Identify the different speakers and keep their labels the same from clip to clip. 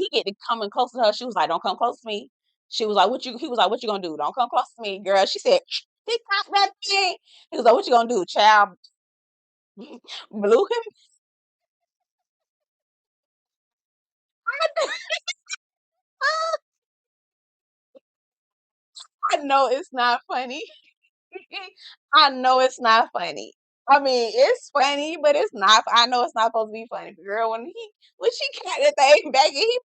Speaker 1: he get to coming close to her, she was like, "Don't come close to me." She was like, He was like, "What you gonna do? Don't come close to me, girl." She said, "TikTok that thing." He was like, "What you gonna do, child?" Blew him. I know it's not funny. I know it's not funny. I mean, it's funny, but it's not. I know it's not supposed to be funny, girl. When she got that thing back and he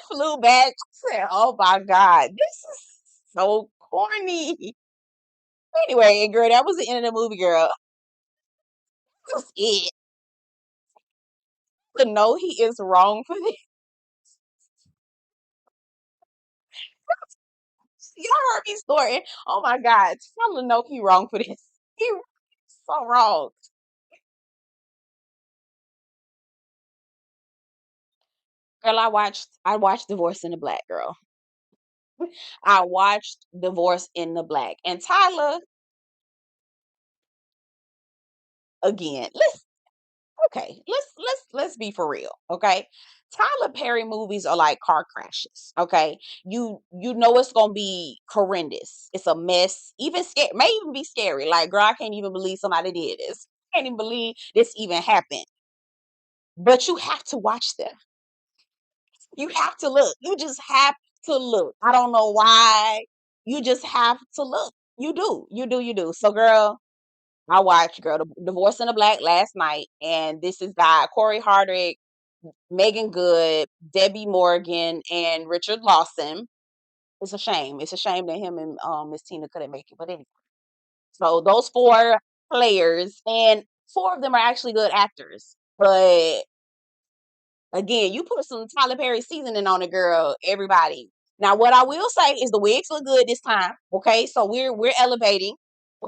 Speaker 1: flew back. I said, "Oh my god, this is so corny." Anyway, girl, that was the end of the movie, girl. That was it. To know he is wrong for this. Y'all heard me snorting. Oh my god, tell him to know he wrong for this. He so wrong. Girl, I watched Divorce in the Black, girl. I watched Divorce in the Black. And Tyler, again, let's be for real, okay? Tyler Perry movies are like car crashes, okay? You know it's gonna be horrendous. It's a mess. Even scary, may even be scary. Like, girl, I can't even believe somebody did this. I can't even believe this even happened. But you have to watch them. You have to look. You just have to look. I don't know why. You just have to look. You do. You do. You do. So, girl, I watched Girl Divorce in the Black last night, and this is by Corey Hardwick, Megan Good, Debbie Morgan, and Richard Lawson. It's a shame. It's a shame that him and Miss Tina couldn't make it. But anyway, so those four players, and four of them are actually good actors. But again, you put some Tyler Perry seasoning on it, girl. Everybody. Now, what I will say is the wigs look good this time. Okay, so we're elevating.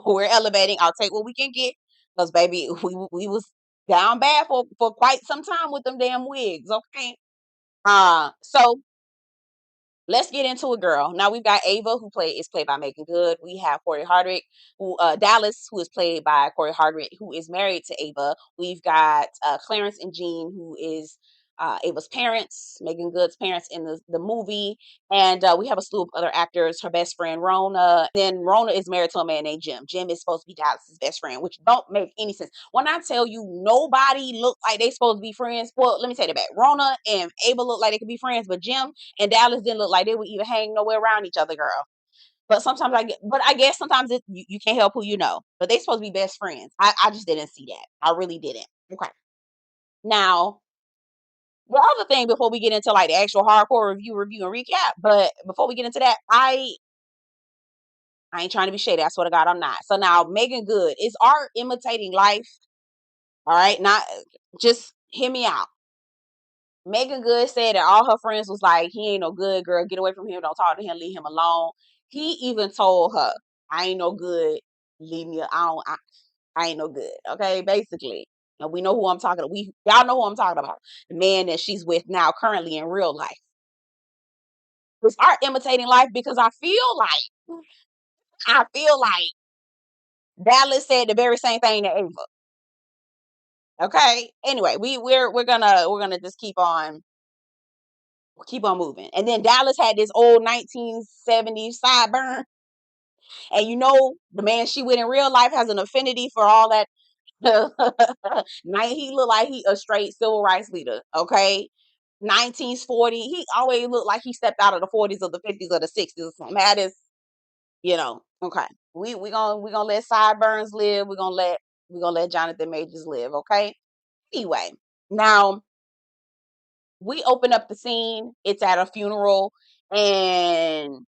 Speaker 1: We're elevating. I'll take what we can get because baby, we was down bad for quite some time with them damn wigs. Okay. So let's get into it, girl. Now we've got Ava, who is played by Megan Good. We have Corey Hardwick, who Dallas, who is played by Corey Hardwick, who is married to Ava. We've got Clarence and Jean, who is Ava's parents, Megan Good's parents in the movie. And we have a slew of other actors. Her best friend Rona. Then Rona is married to a man named Jim. Jim is supposed to be Dallas's best friend, which don't make any sense. When I tell you nobody looked like they supposed to be friends, well, let me take that back. Rona and Ava look like they could be friends, but Jim and Dallas didn't look like they would even hang nowhere around each other, girl. But sometimes I guess sometimes you can't help who you know. But they supposed to be best friends. I just didn't see that. I really didn't. Okay. Now, the other thing before we get into like the actual hardcore review, and recap, but before we get into that, I ain't trying to be shady. I swear to God, I'm not. So now, Megan Good, is art imitating life? All right, not just hear me out. Megan Good said that all her friends was like, he ain't no good, girl. Get away from him. Don't talk to him. Leave him alone. He even told her, I ain't no good. Leave me. I ain't no good. Okay, basically. And we know who I'm talking to. Y'all know who I'm talking about. The man that she's with now, currently in real life. It's art imitating life because I feel like Dallas said the very same thing to Ava. Okay. Anyway, we're gonna just keep on moving. And then Dallas had this old 1970s sideburn. And you know, the man she with in real life has an affinity for all that. He looked like he a straight civil rights leader. Okay. 1940. He always looked like he stepped out of the 40s or the 50s or the 60s or something. That is, okay. We gonna let sideburns live. We're gonna let Jonathan Majors live. Okay. Anyway, now we open up the scene. It's at a funeral, and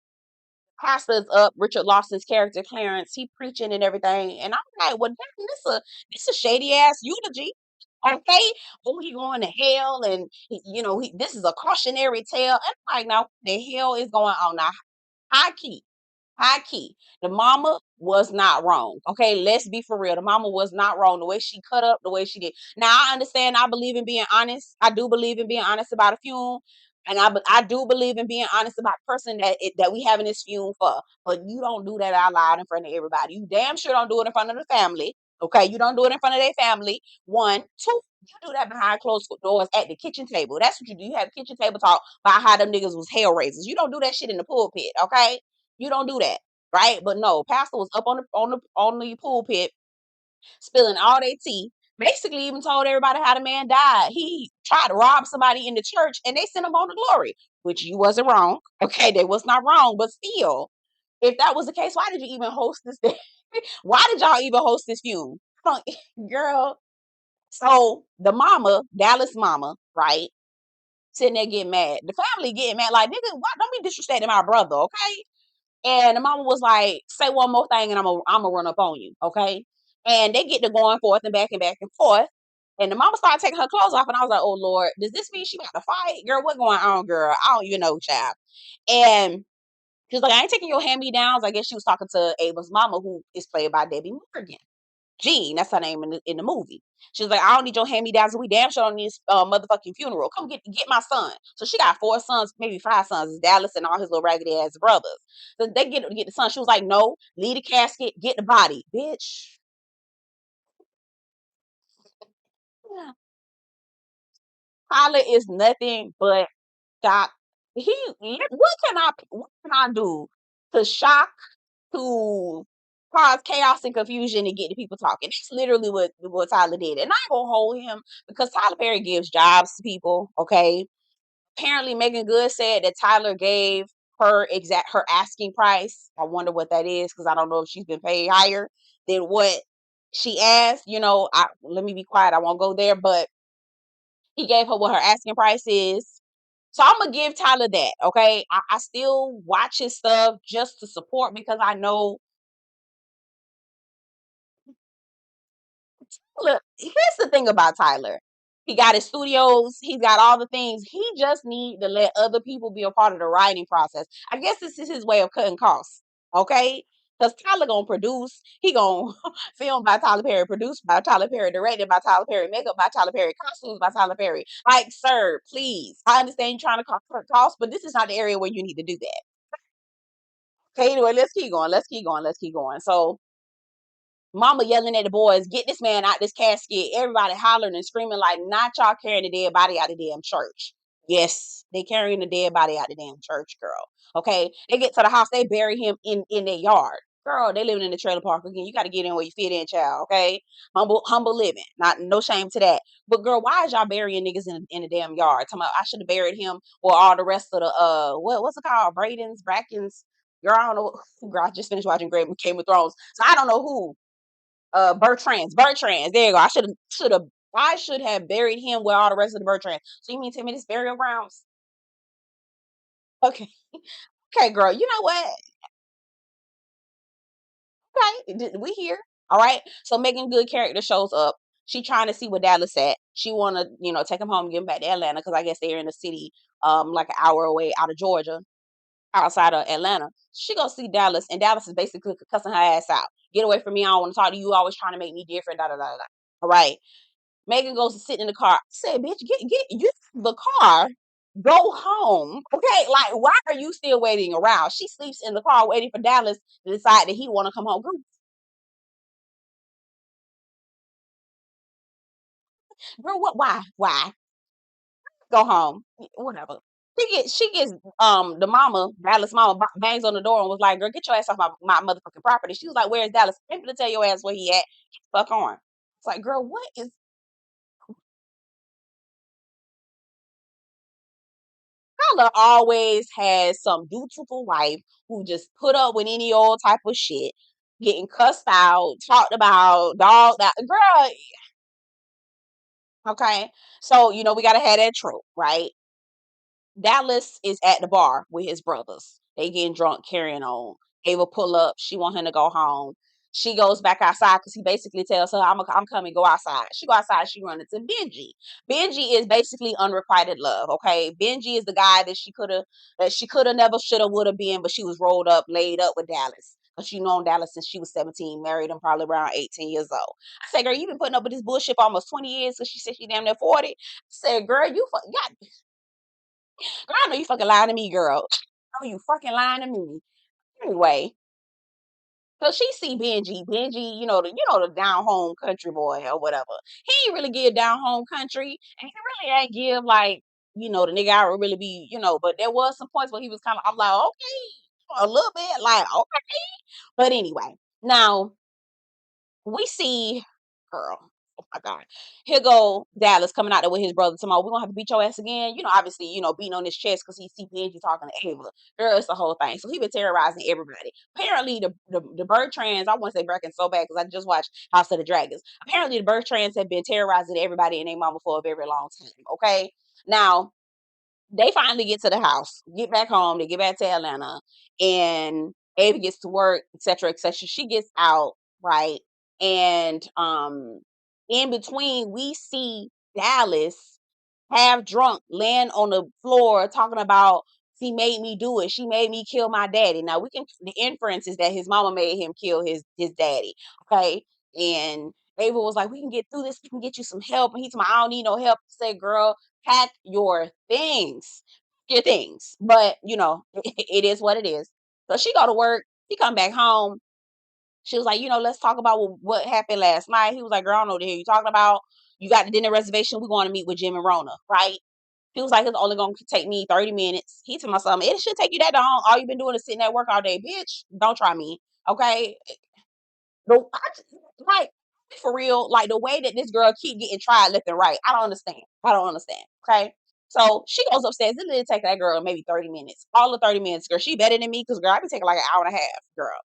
Speaker 1: pastor's up. Richard Lawson's character Clarence, he preaching and everything, and I'm like, well, damn, this a shady ass eulogy. Okay, oh, he going to hell, and this is a cautionary tale. I'm like, now what the hell is going on now? High key, high key. The mama was not wrong. Okay, let's be for real. The mama was not wrong. The way she cut up, the way she did. Now I understand. I believe in being honest. I do believe in being honest about a funeral, and I do believe in being honest about the person that we having this funeral for. But you don't do that out loud in front of everybody. You damn sure don't do it in front of the family. Okay, you don't do it in front of their family. One, two. You do that behind closed doors at the kitchen table. That's what you do. You have kitchen table talk about how them niggas was hell raisers. You don't do that shit in the pulpit, okay? You don't do that, right? But no, pastor was up on the pulpit spilling all their tea. Basically, even told everybody how the man died. He tried to rob somebody in the church, and they sent him on to glory. Which you wasn't wrong, okay? They was not wrong, but still, if that was the case, why did you even host this thing? Why did y'all even host this funeral? Girl, so the mama, Dallas mama, right, sitting there getting mad. The family getting mad, like, nigga, why don't be disrespecting my brother, okay? And the mama was like, say one more thing and I'm gonna run up on you, okay? And they get to going forth and back and forth. And the mama started taking her clothes off, and I was like, oh Lord, does this mean she about to fight? Girl, what going on, girl? I don't even know, child. And she was like, I ain't taking your hand-me-downs. I guess she was talking to Ava's mama, who is played by Debbie Morgan. Jean, that's her name in the movie. She was like, I don't need your hand-me-downs. We damn sure don't need this motherfucking funeral. Come get my son. So she got 4 sons, maybe 5 sons. It's Dallas and all his little raggedy ass brothers. So they get the son. She was like, no, leave the casket, get the body. Bitch. Tyler is nothing but shock. What can I do to shock, to cause chaos and confusion and get the people talking? That's literally what Tyler did. And I ain't gonna hold him because Tyler Perry gives jobs to people. Okay. Apparently Megan Good said that Tyler gave her asking price. I wonder what that is, because I don't know if she's been paid higher than what she asked. Let me be quiet. I won't go there, but he gave her what her asking price is. So I'm gonna give Tyler that. Okay. I still watch his stuff just to support, because I know, look, here's the thing about Tyler. He got his studios, he's got all the things. He just need to let other people be a part of the writing process. I guess this is his way of cutting costs. Okay? Because Tyler gonna produce, he gonna film by Tyler Perry, produced by Tyler Perry, directed by Tyler Perry, makeup by Tyler Perry, costumes by Tyler Perry. Like, sir, please. I understand you're trying to cut costs, but this is not the area where you need to do that. Okay, anyway, let's keep going. Let's keep going. Let's keep going. So mama yelling at the boys, get this man out this casket. Everybody hollering and screaming like, not y'all carrying the dead body out the damn church. Yes, they carrying the dead body out the damn church, girl. Okay, they get to the house, they bury him in their yard. Girl, they living in the trailer park again. You got to get in where you fit in, child. Okay, humble living. Not no shame to that. But girl, why is y'all burying niggas in the damn yard? Talking about I should have buried him with all the rest of the what's it called? Brackens. Girl, I don't know. Girl, I just finished watching Game of Thrones, so I don't know who Bertrands. There you go. I should have buried him with all the rest of the Bertrands. So you mean to tell me this burial grounds? Okay. Okay, girl. You know what? Okay. We here. All right. So Megan Good character shows up. She trying to see where Dallas at. She wanna, take him home and get him back to Atlanta, because I guess they're in the city, like an hour away out of Georgia, outside of Atlanta. She go see Dallas, and Dallas is basically cussing her ass out. Get away from me. I don't want to talk to you. Always trying to make me different. Da da da da. All right. Megan goes to sit in the car. I said, bitch, get the car. Go home. Okay. Like, why are you still waiting around? She sleeps in the car waiting for Dallas to decide that he want to come home. Girl, what? Why? Go home. Whatever. The mama, Dallas mama, bangs on the door and was like, girl, get your ass off my motherfucking property. She was like, where's Dallas? I'm to tell your ass where he at. Fuck on. It's like, girl, what is Tyler always has some dutiful wife who just put up with any old type of shit, getting cussed out, talked about, dogged out. Girl, okay. So, we gotta have that trope, right? Dallas is at the bar with his brothers. They getting drunk, carrying on. Ava pull up. She want him to go home. She goes back outside because he basically tells her, I'm coming, go outside. She go outside, she run into Benji. Benji is basically unrequited love. Okay. Benji is the guy that she could have never should have would have been, but she was rolled up, laid up with Dallas. Because she known Dallas since she was 17, married him probably around 18 years old. I said, girl, you been putting up with this bullshit for almost 20 years, because she said she damn near 40. I said, girl, girl, I know you fucking lying to me, girl. I know you fucking lying to me. Anyway, So she see Benji. Benji, the down home country boy or whatever. He ain't really give down home country, and he really ain't give like the nigga I would really be, But there was some points where he was kind of, I'm like, okay, a little bit, like okay. But anyway, now we see, girl. Oh my God. Here go Dallas coming out there with his brother tomorrow. We're gonna have to beat your ass again. Obviously, beating on his chest because he see Benji talking to Ava. Girl, it's the whole thing. So he been terrorizing everybody. Apparently, the Bertrands, I want to say Brecken so bad because I just watched House of the Dragons. Apparently, the Bertrands have been terrorizing everybody and their mama for a very long time. Okay. Now, they finally get to the house, get back home, they get back to Atlanta, and Ava gets to work, etc., etc. She gets out, right? And in between, we see Dallas half drunk, laying on the floor, talking about she made me do it. She made me kill my daddy. Now the inference is that his mama made him kill his daddy. Okay. And Ava was like, we can get through this, we can get you some help. And he's like, I don't need no help. I said, girl, pack your things. Your things. But it is what it is. So she go to work, she come back home. She was like, let's talk about what happened last night. He was like, girl, I don't know what the hell you talking about. You got the dinner reservation. We're going to meet with Jim and Rona, right? He was like, it's only going to take me 30 minutes. He told me something. It should take you that long. All you've been doing is sitting at work all day. Bitch, don't try me. Okay? Like, for real, like the way that this girl keep getting tried left and right. I don't understand. Okay? So she goes upstairs. It didn't take that girl maybe 30 minutes. All the 30 minutes, girl. She better than me because, girl, I be taking like an hour and a half, girl.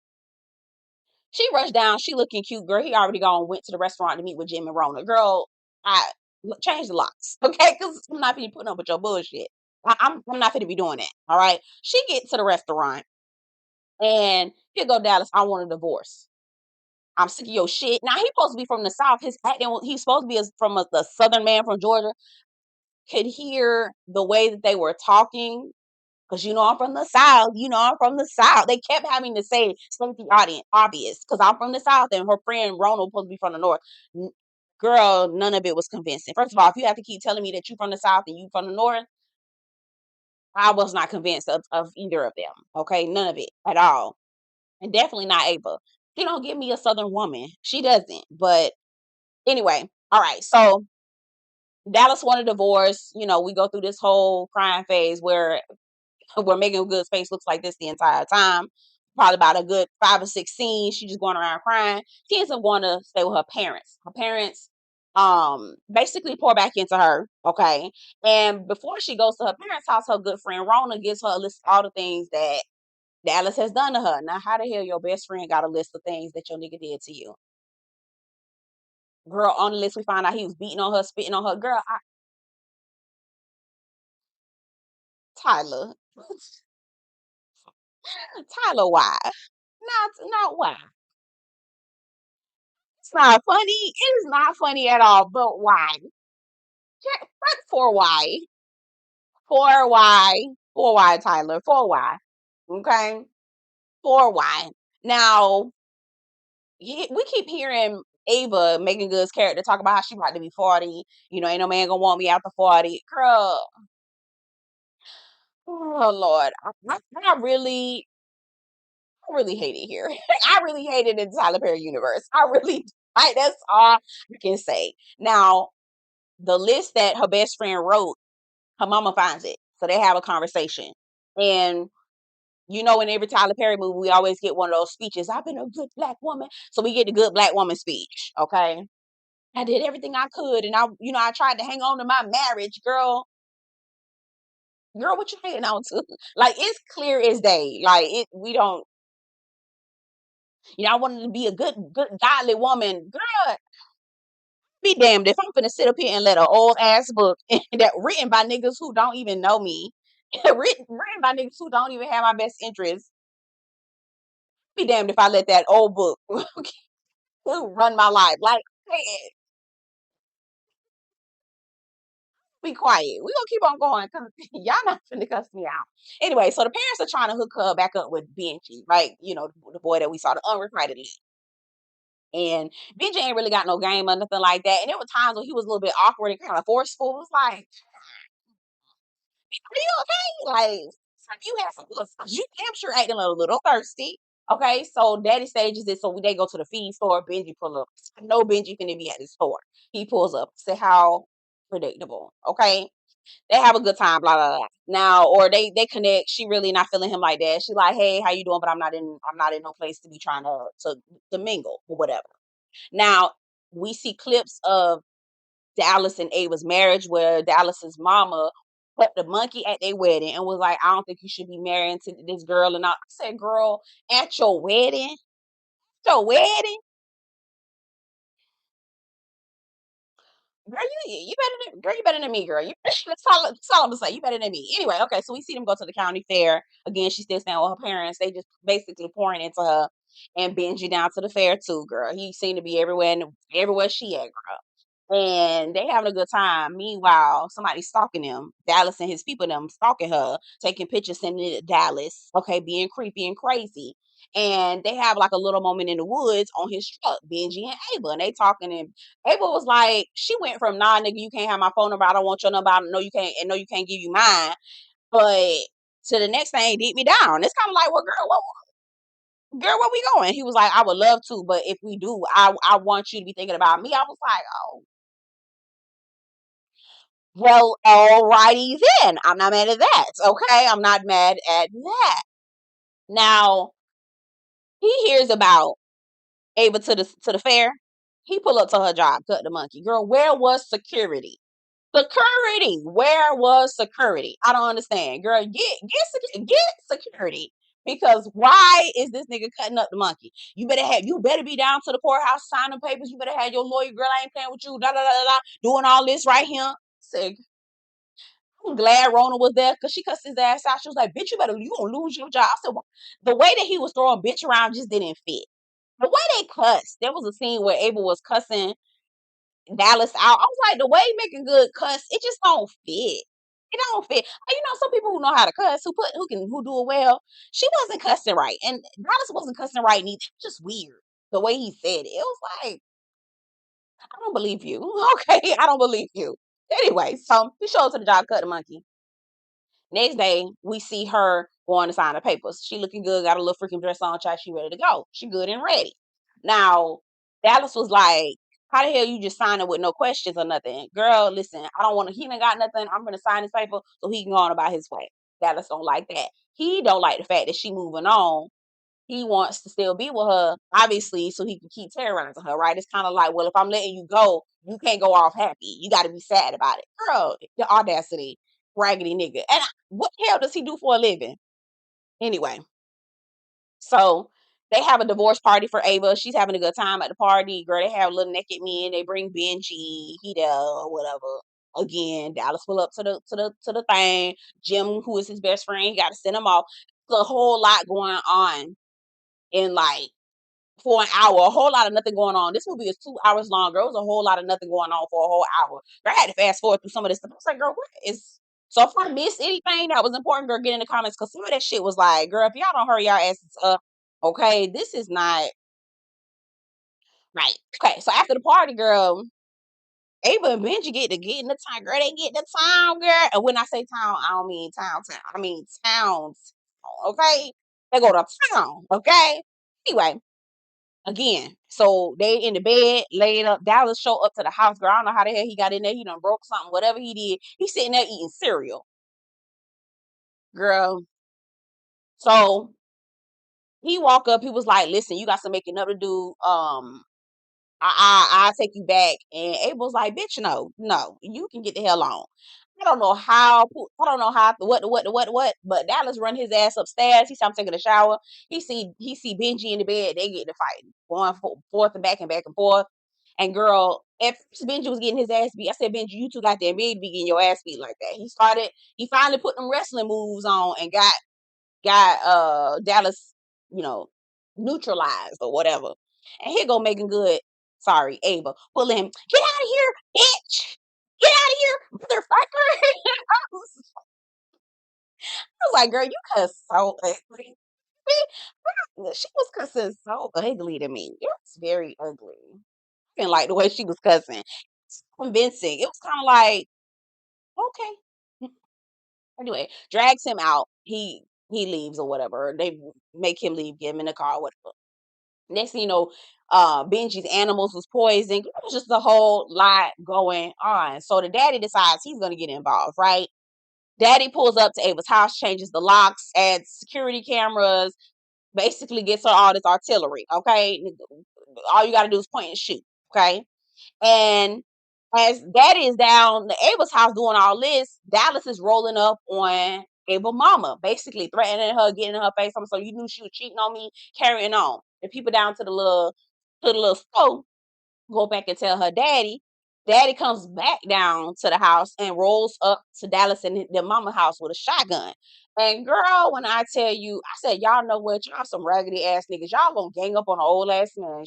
Speaker 1: She rushed down. She looking cute, girl. He already gone, went to the restaurant to meet with Jim and Rona. Girl, I change the locks, okay? Because I'm not finna put up with your bullshit. I'm not finna be doing that. All right. She get to the restaurant, and here go Dallas. I want a divorce. I'm sick of your shit. Now he's supposed to be from the South. His acting, he's supposed to be from the Southern man from Georgia. Could hear the way that they were talking. Because I'm from the South. I'm from the South. They kept having to say something obvious. Because I'm from the South and her friend Rona was supposed to be from the North. Girl, none of it was convincing. First of all, if you have to keep telling me that you from the South and you from the North, I was not convinced of either of them. Okay, none of it at all. And definitely not Ava. She don't give me a Southern woman. She doesn't. But anyway, all right. So Dallas wanted a divorce. We go through this whole crying phase where Megan Good's face looks like this the entire time. Probably about a good 5 or 6 scenes. She just going around crying. She ends up going to stay with her parents. Her parents basically pour back into her. Okay. And before she goes to her parents' house, her good friend Rona gives her a list of all the things that Dallas has done to her. Now, how the hell your best friend got a list of things that your nigga did to you? Girl, on the list we find out he was beating on her, spitting on her. Girl, Tyler. Tyler, why? Not why? It's not funny. It is not funny at all. But why? For why? For why? For why, Tyler? For why? Okay. For why? Now, we keep hearing Ava, Megan Good's character, talk about how she about to be 40. Ain't no man gonna want me after 40. Girl, oh Lord, I really hate it here. I really hate it in Tyler Perry universe. I really, that's all I can say. Now, the list that her best friend wrote, her mama finds it. So they have a conversation. And in every Tyler Perry movie, we always get one of those speeches. I've been a good black woman. So we get the good black woman speech. Okay. I did everything I could. And I tried to hang on to my marriage, girl. Girl, what you hanging on to? Like, it's clear as day. Like, we don't, I wanted to be a good, godly woman. Girl, be damned if I'm finna sit up here and let an old ass book that written by niggas who don't even know me, written by niggas who don't even have my best interests. Be damned if I let that old book run my life. Like, hey, be quiet. We gonna keep on going because y'all not finna cuss me out. Anyway, so the parents are trying to hook her back up with Benji, right? The boy that we saw, the unrequited lead. And Benji ain't really got no game or nothing like that. And there were times when he was a little bit awkward and kind of forceful. It was like, are you okay? Like, you have some, you damn sure acting a little thirsty. Okay, so daddy stages it. So they go to the feed store. Benji pull up. I know Benji finna be at the store. He pulls up. Say how predictable. Okay, they have a good time. Blah blah blah. Now, or they connect. She really not feeling him like that. She like, hey, how you doing? But I'm not in no place to be trying to mingle or whatever. Now we see clips of Dallas and Ava's marriage where Dallas's mama put the monkey at their wedding and was like, I don't think you should be marrying to this girl. And I said, girl, at your wedding? Your wedding? Girl, you better than girl, you better than me, girl. That's all I'm gonna say. You better than me. Anyway, okay, so we see them go to the county fair. Again, she's still staying with her parents. They just basically pouring into her and Benji down to the fair too, girl. He seemed to be everywhere and everywhere she at, girl. And they having a good time. Meanwhile, somebody's stalking them. Dallas and his people, them stalking her, taking pictures, sending it to Dallas. Okay, being creepy and crazy. And they have like a little moment in the woods on his truck, Benji and Ava, and they talking. And Ava was like, she went from nah, nigga, you can't have my phone number. I don't want your number. I know you can't, and no, you can't give you mine. But to the next thing, deep me down. It's kind of like, well, girl, where we going? He was like, I would love to, but if we do, I want you to be thinking about me. I was like, oh. Well, alrighty then. I'm not mad at that. Okay, I'm not mad at that. Now he hears about Ava to the fair. He pull up to her job, cut the monkey. Girl, where was security? Security. Where was security? I don't understand. Girl, get security. Because why is this nigga cutting up the monkey? You better be down to the courthouse signing papers. You better have your lawyer. Girl, I ain't playing with you. Da da da da da. Doing all this right here. Say, I'm glad Rona was there because she cussed his ass out. She was like, bitch, you gonna lose your job. I said, well, the way that he was throwing bitch around just didn't fit. The way they cussed, there was a scene where Abel was cussing Dallas out. I was like, the way he making good cuss, it just don't fit. It don't fit. Some people who know how to cuss, who do it well. She wasn't cussing right, and Dallas wasn't cussing right neither. It was just weird the way he said it. It was like, I don't believe you. Okay, I don't believe you. Anyway, so he showed up to the job, cut the monkey. Next day, we see her going to sign the papers. She looking good, got a little freaking dress on, child. She ready to go. She good and ready. Now, Dallas was like, how the hell you just signing with no questions or nothing? Girl, listen, I don't want to, he ain't got nothing. I'm going to sign this paper so he can go on about his way. Dallas don't like that. He don't like the fact that she moving on. He wants to still be with her, obviously, so he can keep terrorizing her, right? It's kind of like, well, if I'm letting you go, you can't go off happy. You got to be sad about it. Girl, the audacity, raggedy nigga. And what the hell does he do for a living? Anyway, so they have a divorce party for Ava. She's having a good time at the party. Girl, they have little naked men. They bring Benji, he there, or whatever. Again, Dallas pull up to the thing. Jim, who is his best friend, he got to send him off. There's a whole lot going on in like for an hour, a whole lot of nothing going on. This movie is 2 hours long. Girl, it was a whole lot of nothing going on for a whole hour. Girl, I had to fast forward through some of this stuff. I was like, girl, what is so if I missed anything that was important, girl, get in the comments because some of that shit was like, girl, if y'all don't hurry y'all asses up, okay, this is not right. Okay, so after the party, girl, Ava and Benji get in the town, girl. They get in the town, girl. And when I say town, I don't mean town. I mean towns. Okay, they go to town. Okay. Anyway, again, so they in the bed, laid up. Dallas show up to the house, girl. I don't know how the hell he got in there. He done broke something, whatever he did. He's sitting there eating cereal, girl. So he walk up. He was like, "Listen, you got some making up to do. I'll take you back." And Abel's like, "Bitch, no, you can get the hell on." I don't know how, what, but Dallas run his ass upstairs. He said, I'm taking a shower. He see Benji in the bed. They get to fighting, going forth and back and forth. And girl, at first Benji was getting his ass beat. I said, Benji, you too goddamn big to be getting your ass beat like that. He finally put them wrestling moves on and got Dallas, you know, neutralized or whatever. And here go Megan Good. Sorry, Ava. Pull him. Get out of here, bitch. Get out of here, motherfucker. I was like, girl, you cuss so ugly. She was cussing so ugly to me. It was very ugly. I didn't like the way she was cussing. It's convincing. It was kind of like, okay. Anyway, drags him out. he leaves or whatever. They make him leave, get him in the car, whatever. Next thing you know, Benji's animals was poisoned. It was just a whole lot going on. So the daddy decides he's gonna get involved, right? Daddy pulls up to Ava's house, changes the locks, adds security cameras, basically gets her all this artillery. Okay, all you gotta do is point and shoot. Okay, and as Daddy is down the Abel's house doing all this, Dallas is rolling up on Abel mama, basically threatening her, getting in her face. So you knew she was cheating on me, carrying on. The people down to the little stove go back and tell her daddy. Daddy comes back down to the house and rolls up to Dallas and their mama house with a shotgun. And girl, when I tell you, I said, y'all know what? Y'all some raggedy ass niggas. Y'all gonna gang up on an old ass man.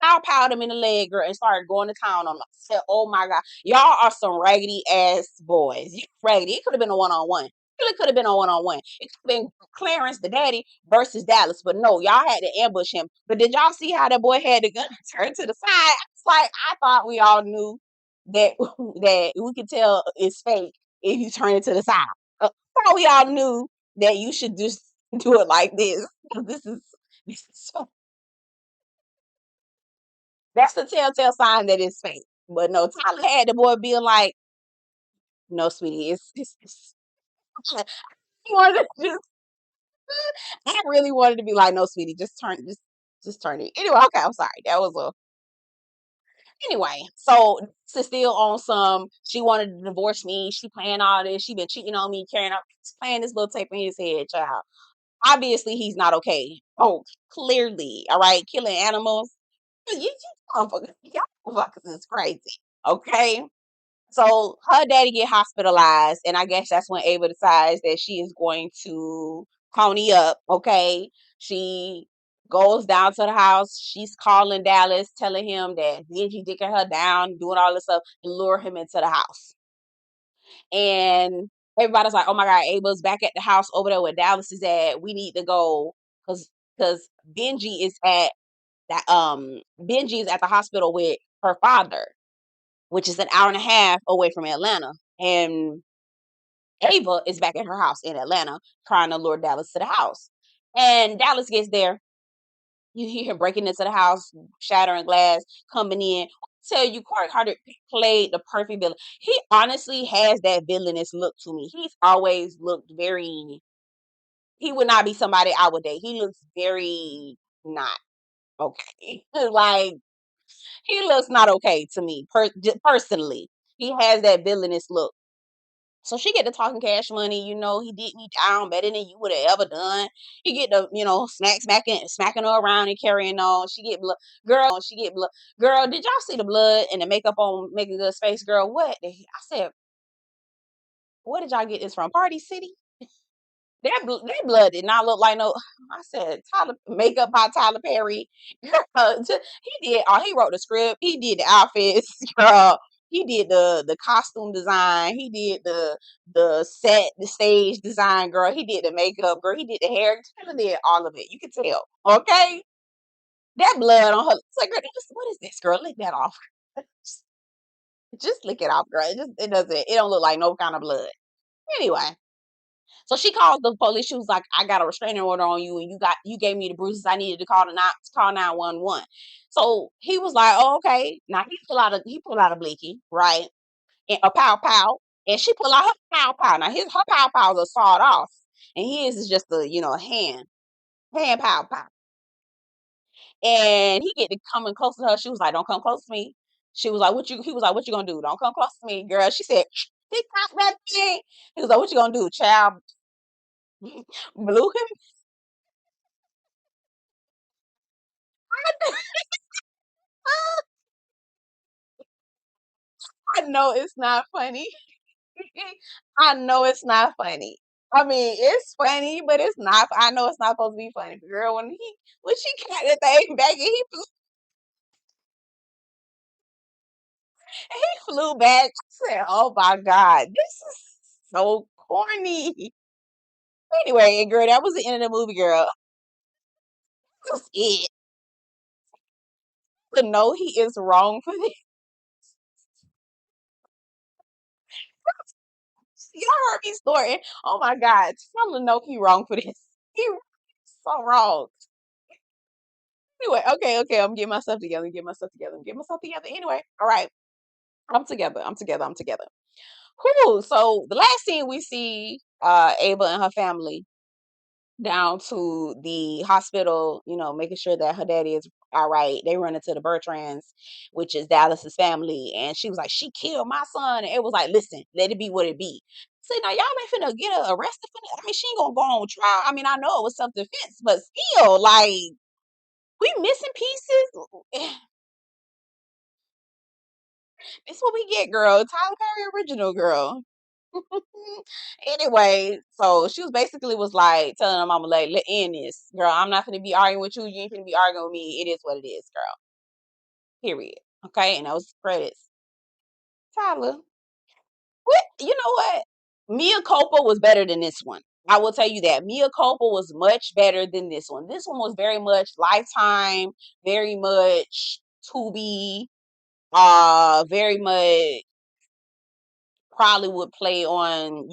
Speaker 1: I'll pound him in the leg, girl, and started going to town on him. I said, oh my God, y'all are some raggedy ass boys. You raggedy. It could have been a one on one. Really could have been a one on one. It could have been Clarence, the daddy, versus Dallas. But no, y'all had to ambush him. But did y'all see how that boy had the gun turned to the side? It's like I thought we all knew that that we could tell it's fake if you turn it to the side. I thought we all knew that you should just do it like this. This is so, that's the telltale sign that it's fake. But no, Tyler had the boy being like, "No, sweetie, it's he wanted to just I really wanted to be like, no, sweetie, just turn it. Anyway, okay, I'm sorry. That was a anyway. So she's still on some. She wanted to divorce me. She playing all this. She been cheating on me, carrying out, playing this little tape in his head, child. Obviously, he's not okay. Oh, clearly, all right, killing animals. You motherfuckers, y'all motherfuckers is crazy. Okay. So her daddy get hospitalized, and I guess that's when Ava decides that she is going to pony up. Okay, she goes down to the house. She's calling Dallas, telling him that Benji dicking her down, doing all this stuff to lure him into the house. And everybody's like, "Oh my God, Ava's back at the house over there where Dallas is at. We need to go because Benji is at that Benji is at the hospital with her father, which is an hour and a half away from Atlanta. And Ava is back at her house in Atlanta trying to lure Dallas to the house. And Dallas gets there. You hear him breaking into the house, shattering glass, coming in. I tell you, Corey Carter played the perfect villain. He honestly has that villainous look to me. He's always looked very, he would not be somebody I would date. He looks very not okay. Like, he looks not okay to me personally. He has that villainous look. So she get the talking cash money, he did me down better than you would have ever done. He get the, smacking her around and carrying on. She get blood. Girl, she get blood. Girl, did y'all see the blood and the makeup on Making Good's face? Girl, what? I said, where did y'all get this from? Party City? That blood did not look like no. I said Tyler makeup by Tyler Perry. Girl, he did. He wrote the script. He did the outfits. Girl, he did the costume design. He did the set, the stage design. Girl, he did the makeup. Girl, he did the hair. Tyler did all of it. You can tell. Okay, that blood on her. It's like, girl, what is this, girl? Lick that off. Just lick it off, girl. It doesn't. It don't look like no kind of blood. Anyway. So she called the police. She was like, "I got a restraining order on you, and you gave me the bruises I needed to call 911." So he was like, "Oh, okay." Now he pulled out a blicky, right, and a pow pow, and she pulled out her pow pow. Now her pow pows are sawed off, and his is just a hand pow pow. And he get to coming close to her. She was like, "Don't come close to me." She was like, "What you?" He was like, "What you gonna do? Don't come close to me, girl." She said, "Pick out that thing." He was like, "What you gonna do, child?" Blew him. I know it's not funny. I know it's not funny. I mean, it's funny, but it's not. I know it's not supposed to be funny. Girl, when she got the thing back and he flew back, I said, "Oh my God, this is so corny." Anyway, girl, that was the end of the movie, girl. That was it. To know he is wrong for this. Y'all heard me snorting. Oh my God. Tyler know he wrong for this. He so wrong. Anyway, okay. I'm getting myself together. I'm getting myself together. Anyway, all right. I'm together. Whew. So the last scene we see Ava and her family down to the hospital, making sure that her daddy is all right. They run into the Bertrands, which is Dallas's family, and she was like, "She killed my son," and it was like, "Listen, let it be what it be." So now y'all ain't finna get her arrested for that. I mean, she ain't gonna go on trial. I mean, I know it was self defense, but still, like, we missing pieces. This what we get, girl. Tyler Perry original, girl. Anyway, so she was like telling her mama, like, let end this, girl. I'm not gonna be arguing with you. You ain't gonna be arguing with me. It is what it is, girl. Period. Okay, and those credits. Tyler, what? You know what? Mia Culpa was better than this one. I will tell you that Mia Culpa was much better than this one. This one was very much Lifetime, very much Tubi, very much probably would play on,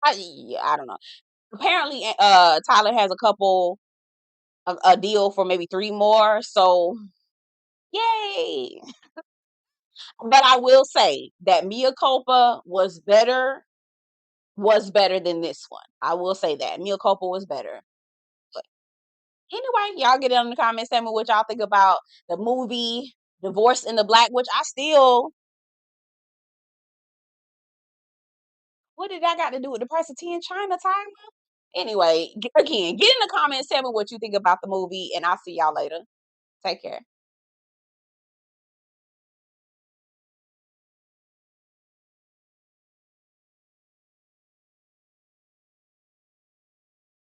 Speaker 1: I don't know. Apparently, Tyler has a deal for maybe 3 more, so yay. But I will say that Mia Culpa was better than this one. I will say that. Mia Culpa was better. But anyway, y'all get it in the comments. Tell me what y'all think about the movie Divorce in the Black, which what did that got to do with the price of tea in China, Tyler? Anyway, again, get in the comments. Tell me what you think about the movie, and I'll see y'all later. Take care.